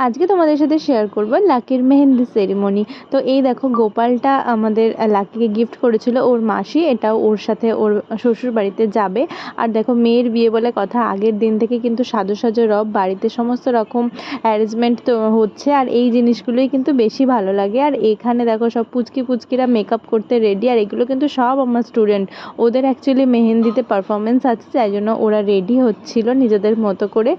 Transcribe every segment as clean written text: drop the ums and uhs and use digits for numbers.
আজকে তোমাদের সাথে শেয়ার করব লাকির মেহেন্দি সেরিমনি। তো এই দেখো, গোপালটা আমাদের লাকিকে গিফট করেছিল ওর মাসি, এটাও ওর সাথে ওর শ্বশুর বাড়িতে যাবে। আর দেখো, মেয়ের বিয়ে বলে কথা, আগের দিন থেকে কিন্তু সাজো সাজো রব, বাড়িতে সমস্ত রকম অ্যারেঞ্জমেন্ট তো হচ্ছে, আর এই জিনিসগুলোই কিন্তু বেশি ভালো লাগে। আর এখানে দেখো, সব পুচকি পুচকিরা মেকআপ করতে রেডি, আর এগুলো কিন্তু সব আমার স্টুডেন্ট। ওদের অ্যাকচুয়ালি মেহেন্দিতে পারফরমেন্স আছে, যাই জন্য ওরা রেডি হচ্ছিল নিজেদের মতো করে।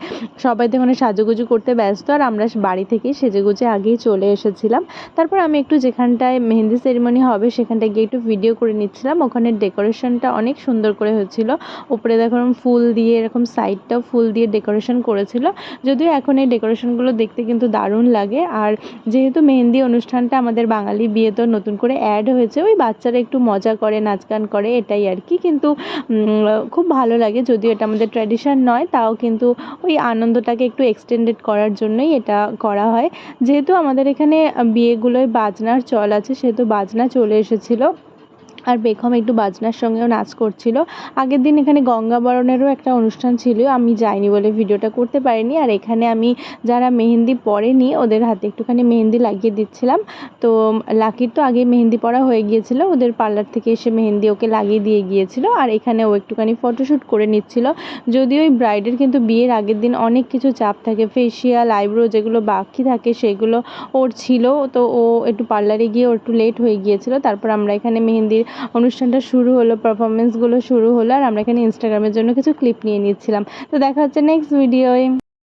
সবাই তো ওখানে সাজুগুজু করতে ব্যস্ত, আর আমরা বাড়ি থেকে সেজেগুজে আগেই চলে এসেছিলাম। তারপর আমি একটু যেখানটায় মেহেন্দি সেরিমনি হবে সেখানটায় গিয়ে একটু ভিডিও করে নিচ্ছিলাম। ওখানে ডেকোরেশনটা অনেক সুন্দর করে হয়েছিল। উপরে দেখো ফুল দিয়ে, এরকম সাইডটাও ফুল দিয়ে ডেকোরেশন করেছিল। যদিও এখন এই ডেকোরেশনগুলো দেখতে কিন্তু দারুণ লাগে। আর যেহেতু মেহেন্দি অনুষ্ঠানটা আমাদের বাঙালি বিয়ে তো নতুন করে অ্যাড হয়েছে, ওই বাচ্চারা একটু মজা করে, নাচ গান করে, এটাই আর কি। কিন্তু খুব ভালো লাগে, যদিও এটা আমাদের ট্র্যাডিশন নয়, তাও কিন্তু ওই আনন্দটাকে একটু এক্সটেন্ডেড করার জন্যই এটা করা হয়। যেহেতু আমাদের এখানে বিয়েগুলোয় বাজনার চল আছে, সেহেতু বাজনা চলে এসেছিলো। আর বেগম একটু বাজনার সঙ্গেও নাচ করছিল। আগের দিন এখানে গঙ্গাবরণেরও একটা অনুষ্ঠান ছিল, আমি যাইনি বলে ভিডিওটা করতে পারিনি। আর এখানে আমি যারা মেহেন্দি পরেনি ওদের হাতে একটুখানি মেহেন্দি লাগিয়ে দিচ্ছিলাম। তো লাকির তো আগে মেহেন্দি পরা হয়ে গিয়েছিল, ওদের পার্লার থেকে এসে মেহেন্দি ওকে লাগিয়ে দিয়ে গিয়েছিল। আর এখানে ও একটুখানি ফটোশ্যুট করে নিচ্ছিল। যদিও ওই ব্রাইডের কিন্তু বিয়ের আগের দিন অনেক কিছু চাপ থাকে, ফেসিয়াল, আইব্রো যেগুলো বাকি থাকে সেগুলো ওর ছিল। তো ও একটু পার্লারে গিয়ে ওর একটু লেট হয়ে গিয়েছিল। তারপর আমরা এখানে মেহেন্দির অনুষ্ঠানটা শুরু হলো, পারফরমেন্সগুলো শুরু হলো, আর আমরা এখানে ইনস্টাগ্রামের জন্য কিছু ক্লিপ নিয়ে নিচ্ছিলাম। তো দেখা হচ্ছে নেক্সট ভিডিওয়।